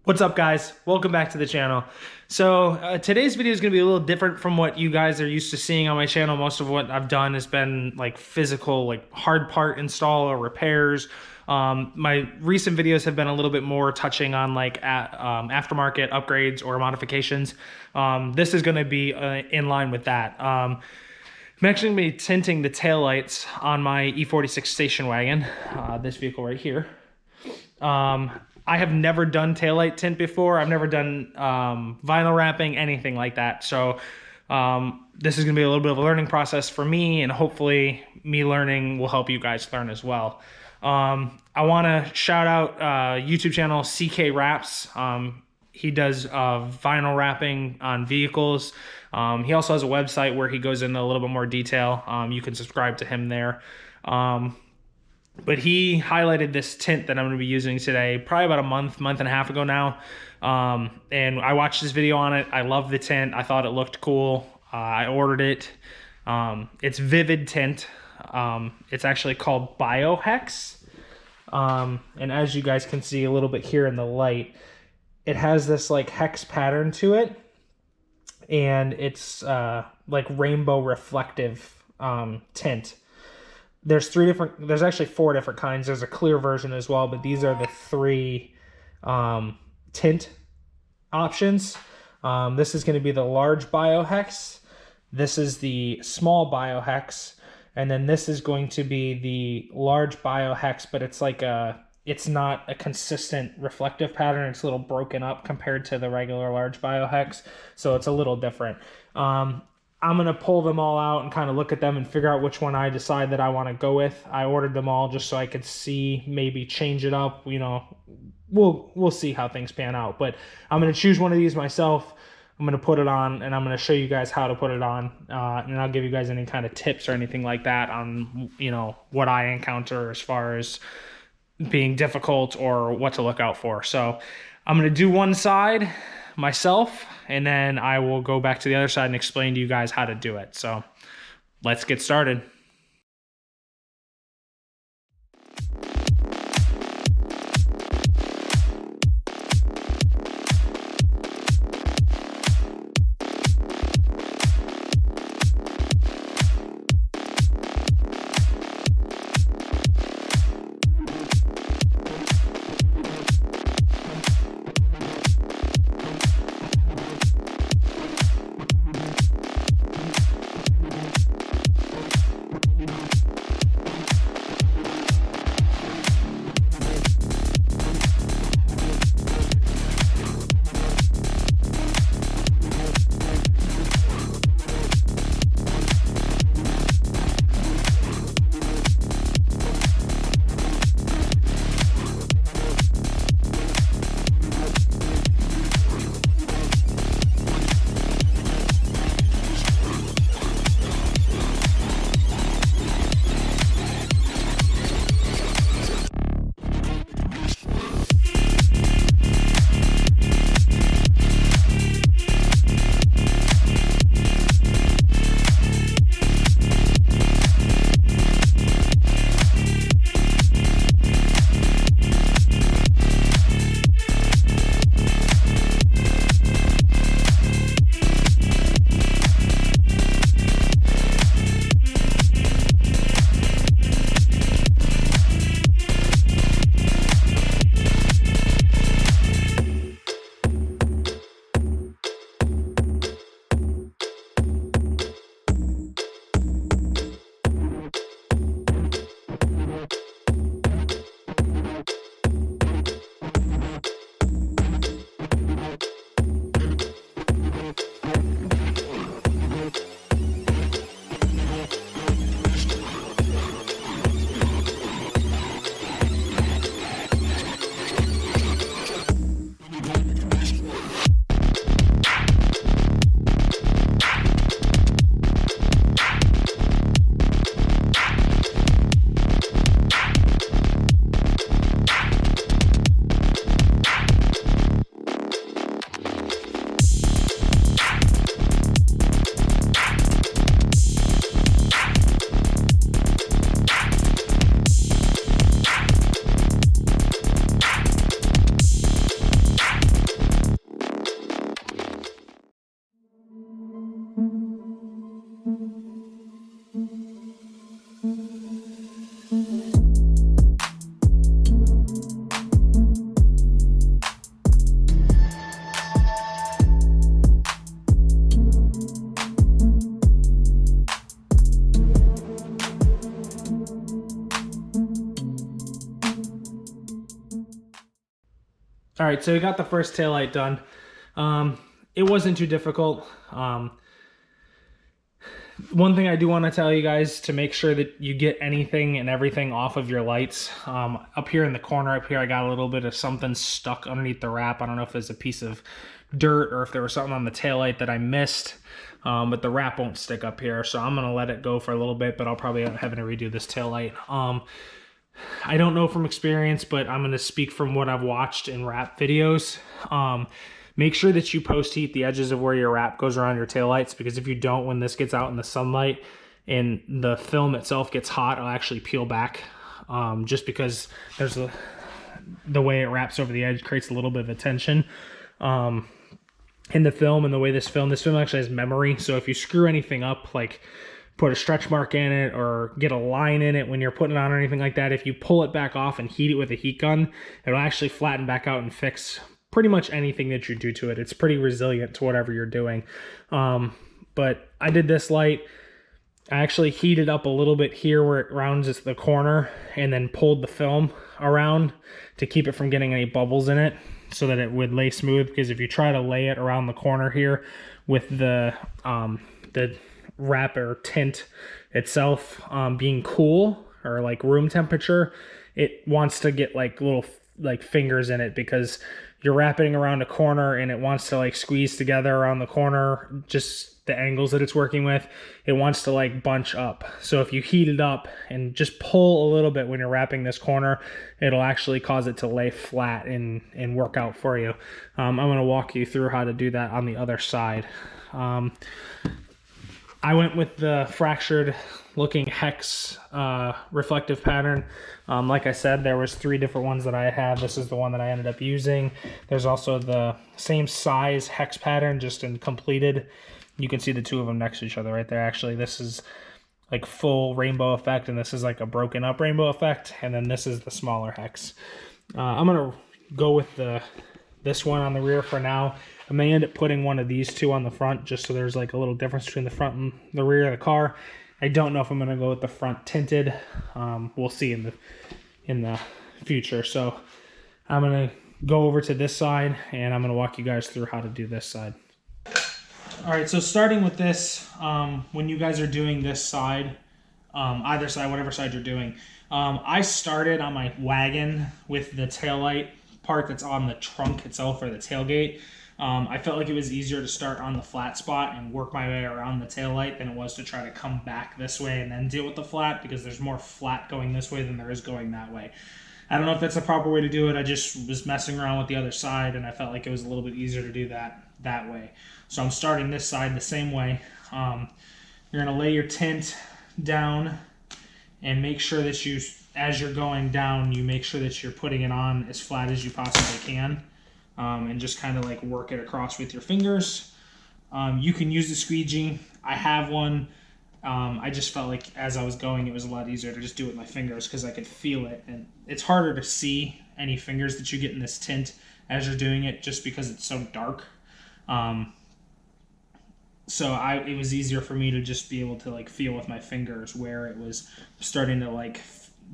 What's up, guys? Welcome back to the channel. So today's video is going to be a little different from what you guys are used to seeing on my channel. Most of what I've done has been like physical, like hard part install or repairs. My recent videos have been a little bit more touching on like aftermarket upgrades or modifications. This is going to be in line with that. I'm actually going to be tinting the taillights on my E46 station wagon, this vehicle right here. I have never done taillight tint before. I've never done vinyl wrapping, anything like that. So this is going to be a little bit of a learning process for me, and hopefully me learning will help you guys learn as well. I want to shout out YouTube channel CK Wraps. He does vinyl wrapping on vehicles. He also has a website where he goes into a little bit more detail. You can subscribe to him there. But he highlighted this tint that I'm going to be using today, probably about a month and a half ago now. And I watched this video on it. I love the tint. I thought it looked cool. I ordered it. It's Vvivid tint. It's actually called HEX. And as you guys can see a little bit here in the light, it has this like hex pattern to it. And it's like rainbow reflective tint. There's actually 4 different kinds. There's a clear version as well, but these are the 3 tint options. This is going to be the large HEX. This is the small HEX, and then this is going to be the large HEX, but it's like it's not a consistent reflective pattern. It's a little broken up compared to the regular large HEX, so it's a little different. I'm going to pull them all out and kind of look at them and figure out which one I decide that I want to go with. I ordered them all just so I could see, maybe change it up. You know, we'll see how things pan out. But I'm going to choose one of these myself. I'm going to put it on, and I'm going to show you guys how to put it on. And I'll give you guys any kind of tips or anything like that on, you know, what I encounter as far as being difficult or what to look out for. So I'm going to do one side myself, and then I will go back to the other side and explain to you guys how to do it. So let's get started. All right, so we got the first taillight done. It wasn't too difficult. One thing I do want to tell you guys, to make sure that you get anything and everything off of your lights. Up here in the corner up here, I got a little bit of something stuck underneath the wrap. I don't know if there's a piece of dirt or if there was something on the taillight that I missed. But the wrap won't stick up here, so I'm gonna let it go for a little bit, but I'll probably end up having to redo this taillight. I don't know from experience, but I'm gonna speak from what I've watched in wrap videos. Make sure that you post heat the edges of where your wrap goes around your taillights, because if you don't, when this gets out in the sunlight and the film itself gets hot, it'll actually peel back. Just because there's the way it wraps over the edge creates a little bit of a tension in the film, and the way this film actually has memory. So if you screw anything up, like put a stretch mark in it or get a line in it when you're putting it on or anything like that, if you pull it back off and heat it with a heat gun, it'll actually flatten back out and fix pretty much anything that you do to it. It's pretty resilient to whatever you're doing. But I did this light. I actually heated up a little bit here where it rounds the corner, and then pulled the film around to keep it from getting any bubbles in it, so that it would lay smooth. Because if you try to lay it around the corner here with the wrap or tint itself being cool or like room temperature, it wants to get like little like fingers in it, because you're wrapping around a corner and it wants to like squeeze together around the corner, just the angles that it's working with. It wants to like bunch up. So if you heat it up and just pull a little bit when you're wrapping this corner, it'll actually cause it to lay flat and work out for you. I'm going to walk you through how to do that on the other side. I went with the fractured looking hex reflective pattern. Like I said, there was 3 different ones that I had. This is the one that I ended up using. There's also the same size hex pattern, just in completed. You can see the 2 of them next to each other right there. Actually, this is like full rainbow effect, and this is like a broken up rainbow effect, and then this is the smaller hex. I'm gonna go with this one on the rear for now. I may end up putting one of these 2 on the front, just so there's like a little difference between the front and the rear of the car. I don't know if I'm gonna go with the front tinted. We'll see in the future. So I'm gonna go over to this side, and I'm gonna walk you guys through how to do this side. All right, so starting with this, when you guys are doing this side, either side, whatever side you're doing, I started on my wagon with the taillight part that's on the trunk itself, or the tailgate. I felt like it was easier to start on the flat spot and work my way around the taillight than it was to try to come back this way and then deal with the flat, because there's more flat going this way than there is going that way. I don't know if that's the proper way to do it. I just was messing around with the other side, and I felt like it was a little bit easier to do that way. So I'm starting this side the same way. You're going to lay your tint down and make sure that you, as you're going down, you make sure that you're putting it on as flat as you possibly can. And just kind of like work it across with your fingers. You can use the squeegee. I have one. I just felt like as I was going, it was a lot easier to just do it with my fingers, because I could feel it. And it's harder to see any fingers that you get in this tint as you're doing it, just because it's so dark. So it was easier for me to just be able to like feel with my fingers where it was starting to like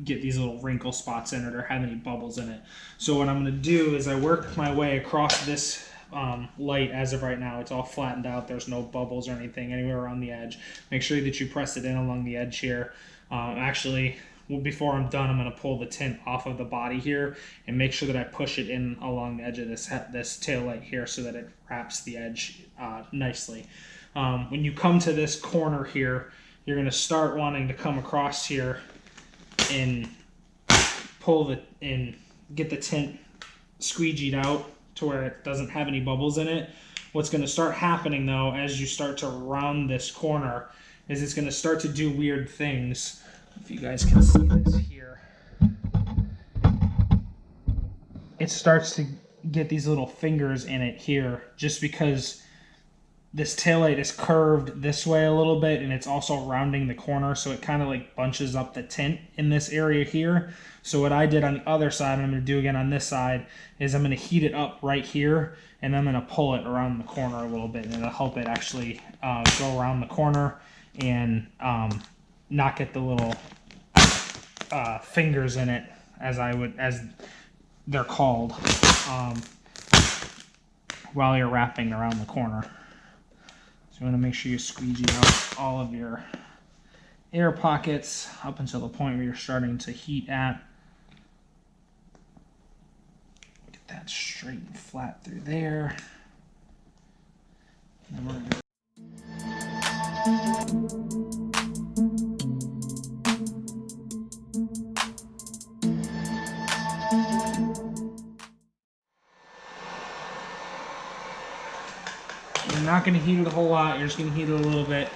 get these little wrinkle spots in it or have any bubbles in it. So what I'm going to do is I work my way across this light. As of right now, it's all flattened out. There's no bubbles or anything anywhere around the edge. Make sure that you press it in along the edge here. Actually, before I'm done, I'm going to pull the tint off of the body here and make sure that I push it in along the edge of this tail light here, so that it wraps the edge nicely. When you come to this corner here, you're going to start wanting to come across here and get the tint squeegeed out to where it doesn't have any bubbles in it. What's going to start happening though, as you start to round this corner, is it's going to start to do weird things. If you guys can see this here, it starts to get these little fingers in it here, just because this taillight is curved this way a little bit, and it's also rounding the corner, so it kind of like bunches up the tint in this area here. So what I did on the other side, and I'm going to do again on this side, is I'm going to heat it up right here, and then I'm going to pull it around the corner a little bit, and it'll help it actually go around the corner and not get the little fingers in it as they're called, while you're wrapping around the corner. So you want to make sure you squeegee out all of your air pockets up until the point where you're starting to heat at. Get that straight and flat through there. And then we're going to You're not going to heat it a whole lot, you're just going to heat it a little bit.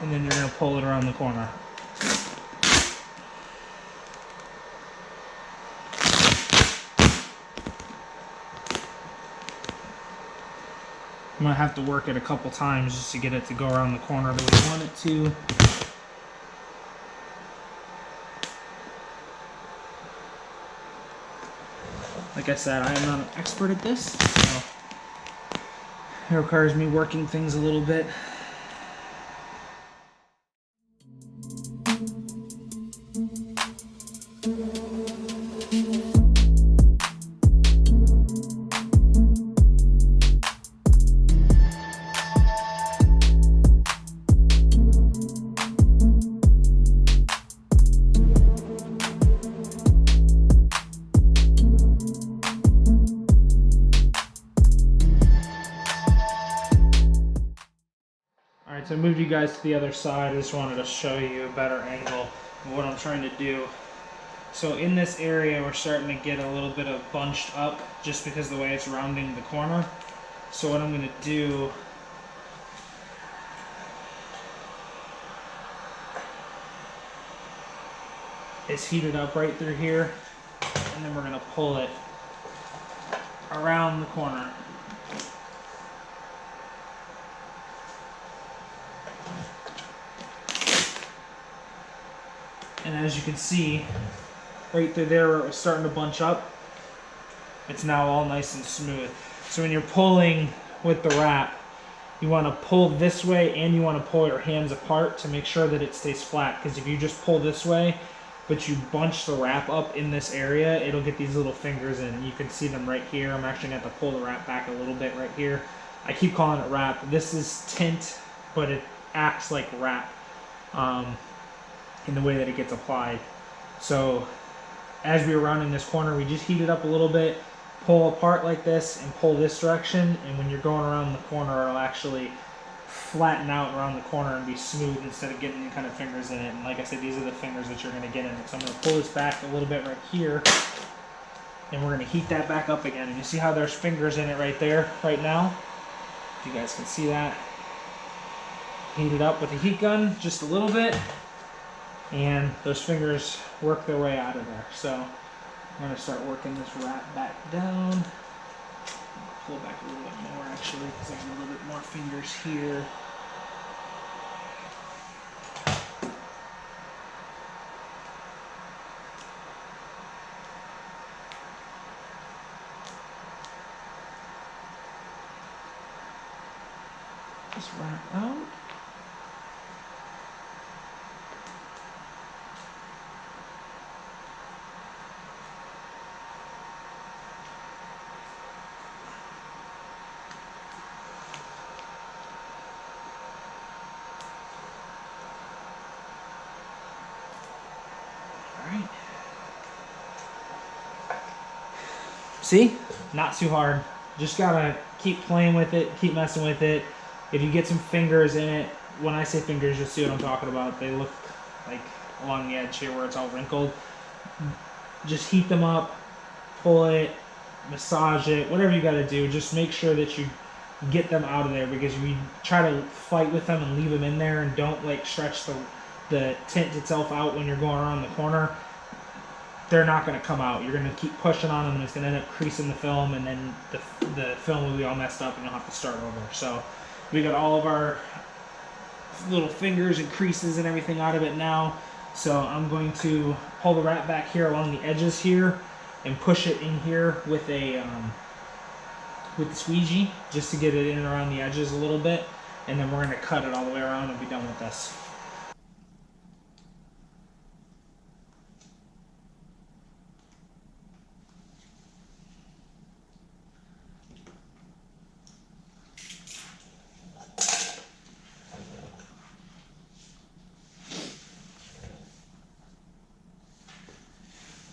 And then you're going to pull it around the corner. I'm going to have to work it a couple times just to get it to go around the corner that we want it to. Like I said, I am not an expert at this, so it requires me working things a little bit. Alright, so I moved you guys to the other side. I just wanted to show you a better angle of what I'm trying to do. So in this area, we're starting to get a little bit of bunched up just because of the way it's rounding the corner. So what I'm going to do is heat it up right through here, and then we're going to pull it around the corner. And as you can see, right through there where it was starting to bunch up, it's now all nice and smooth. So when you're pulling with the wrap, you want to pull this way and you want to pull your hands apart to make sure that it stays flat. Because if you just pull this way, but you bunch the wrap up in this area, it'll get these little fingers in. You can see them right here. I'm actually going to have to pull the wrap back a little bit right here. I keep calling it wrap. This is tint, but it acts like wrap. In the way that it gets applied. So as we were rounding this corner, we just heat it up a little bit, pull apart like this, and pull this direction, and when you're going around the corner, it'll actually flatten out around the corner and be smooth instead of getting any kind of fingers in it. And like I said, these are the fingers that you're going to get in it. So I'm going to pull this back a little bit right here, and we're going to heat that back up again. And you see how there's fingers in it right there, right now? If you guys can see that. Heat it up with a heat gun just a little bit, and those fingers work their way out of there. So I'm going to start working this wrap back down. Pull back a little bit more actually, because I have a little bit more fingers here. Just wrap out. Alright. See? Not too hard. Just gotta keep playing with it, keep messing with it. If you get some fingers in it, when I say fingers, you'll see what I'm talking about. They look like along the edge here where it's all wrinkled. Just heat them up, pull it, massage it, whatever you gotta do. Just make sure that you get them out of there, because if you try to fight with them and leave them in there and don't like stretch the tint itself out when you're going around the corner, they're not going to come out. You're going to keep pushing on them, and it's going to end up creasing the film, and then the film will be all messed up and you'll have to start over. So we got all of our little fingers and creases and everything out of it now. So I'm going to pull the wrap back here along the edges here and push it in here with a with the squeegee just to get it in around the edges a little bit, and then we're going to cut it all the way around and be done with this.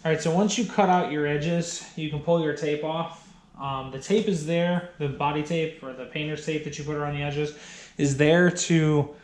All right, so once you cut out your edges, you can pull your tape off. The tape is there, the body tape or the painter's tape that you put around the edges is there to,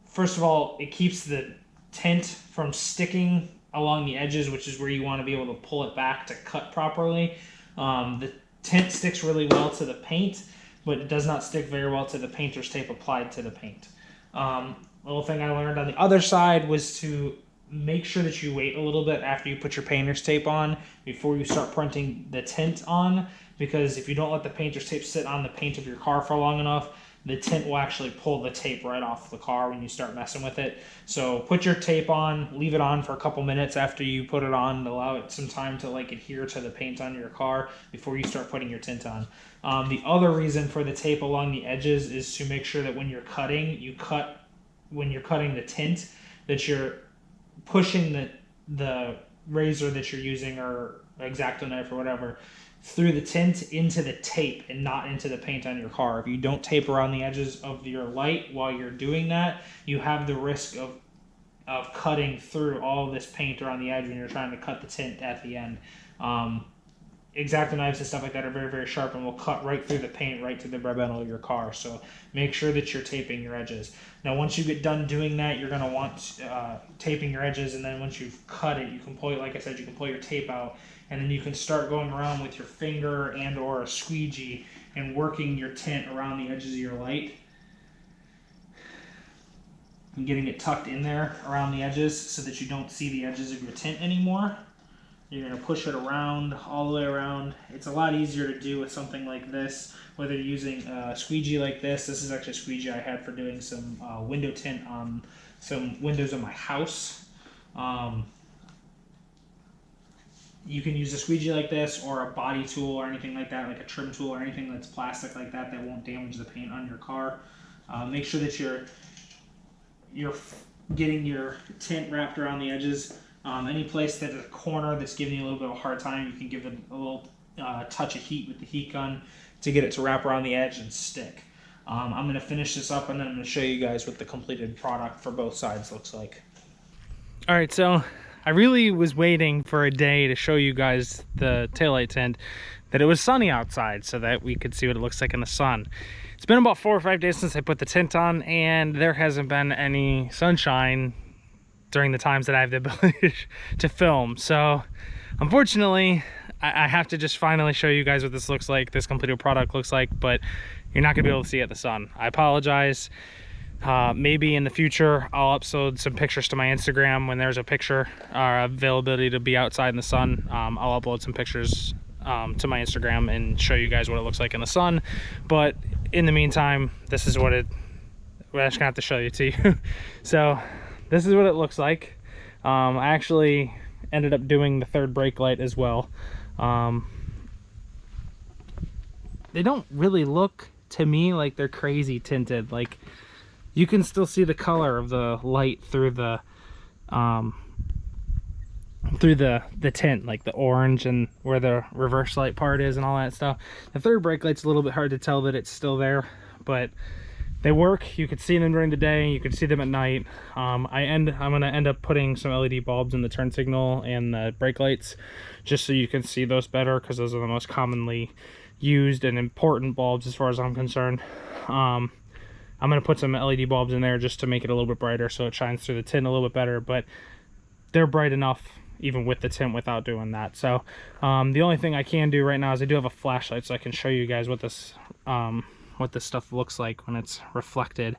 first of all, it keeps the tint from sticking along the edges, which is where you want to be able to pull it back to cut properly. The tint sticks really well to the paint, but it does not stick very well to the painter's tape applied to the paint. Little thing I learned on the other side was to make sure that you wait a little bit after you put your painter's tape on before you start printing the tint on, because if you don't let the painter's tape sit on the paint of your car for long enough, the tint will actually pull the tape right off the car when you start messing with it. So put your tape on, leave it on for a couple minutes after you put it on, allow it some time to like adhere to the paint on your car before you start putting your tint on. The other reason for the tape along the edges is to make sure that when you're cutting, when you're cutting the tint, that you're pushing the razor that you're using or X-Acto knife or whatever through the tint into the tape and not into the paint on your car. If you don't tape around the edges of your light while you're doing that, you have the risk of cutting through all this paint around the edge when you're trying to cut the tint at the end. X-Acto knives and stuff like that are very, very sharp and will cut right through the paint, right to the brabennel of your car. So make sure that you're taping your edges. Now, once you get done doing that, you're going to want taping your edges, and then once you've cut it, you can pull, like I said, you can pull your tape out, and then you can start going around with your finger and or a squeegee and working your tint around the edges of your light and getting it tucked in there around the edges so that you don't see the edges of your tint anymore. You're going to push it around, all the way around. It's a lot easier to do with something like this, whether you're using a squeegee like this. This is actually a squeegee I had for doing some window tint on some windows in my house. You can use a squeegee like this or a body tool or anything like that, like a trim tool or anything that's plastic like that that won't damage the paint on your car. Make sure that you're getting your tint wrapped around the edges. Any place that's a corner that's giving you a little bit of a hard time, you can give it a little touch of heat with the heat gun to get it to wrap around the edge and stick. I'm going to finish this up and then I'm going to show you guys what the completed product for both sides looks like. All right, so I really was waiting for a day to show you guys the taillight tint, that it was sunny outside so that we could see what it looks like in the sun. It's been about 4 or 5 days since I put the tint on, and there hasn't been any sunshine during the times that I have the ability to film. So unfortunately, I have to just finally show you guys what this looks like, this completed product looks like, but you're not gonna be able to see it in the sun. I apologize. Maybe in the future, I'll upload some pictures to my Instagram when there's a picture availability to be outside in the sun. I'll upload some pictures to my Instagram and show you guys what it looks like in the sun. But in the meantime, this is what I'm just gonna have to show you to you. So this is what it looks like. I actually ended up doing the third brake light as well. They don't really look to me like they're crazy tinted. Like, you can still see the color of the light through the tint, like the orange and where the reverse light part is and all that stuff. The third brake light's a little bit hard to tell that it's still there, but they work. You could see them during the day, you could see them at night. I'm gonna end up putting some LED bulbs in the turn signal and the brake lights just so you can see those better, because those are the most commonly used and important bulbs as far as I'm concerned. I'm gonna put some LED bulbs in there just to make it a little bit brighter so it shines through the tint a little bit better, but they're bright enough even with the tint without doing that. So the only thing I can do right now is I do have a flashlight so I can show you guys what this stuff looks like when it's reflected.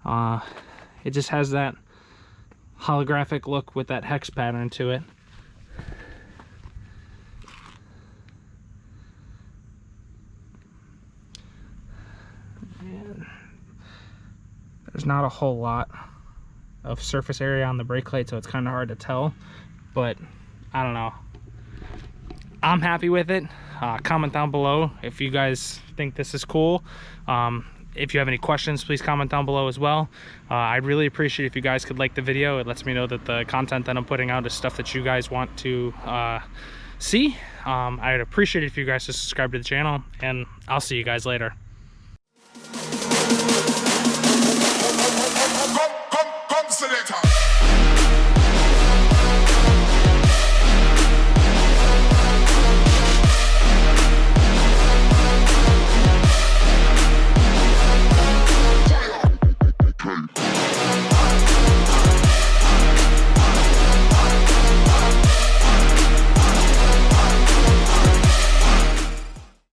It just has that holographic look with that hex pattern to it. And there's not a whole lot of surface area on the brake light, so it's kind of hard to tell, but I don't know. I'm happy with it. Comment down below if you guys think this is cool. If you have any questions, please comment down below as well. I'd really appreciate if you guys could like the video. It lets me know that the content that I'm putting out is stuff that you guys want to see. I'd appreciate it if you guys just subscribe to the channel, and I'll see you guys later. Come, selector.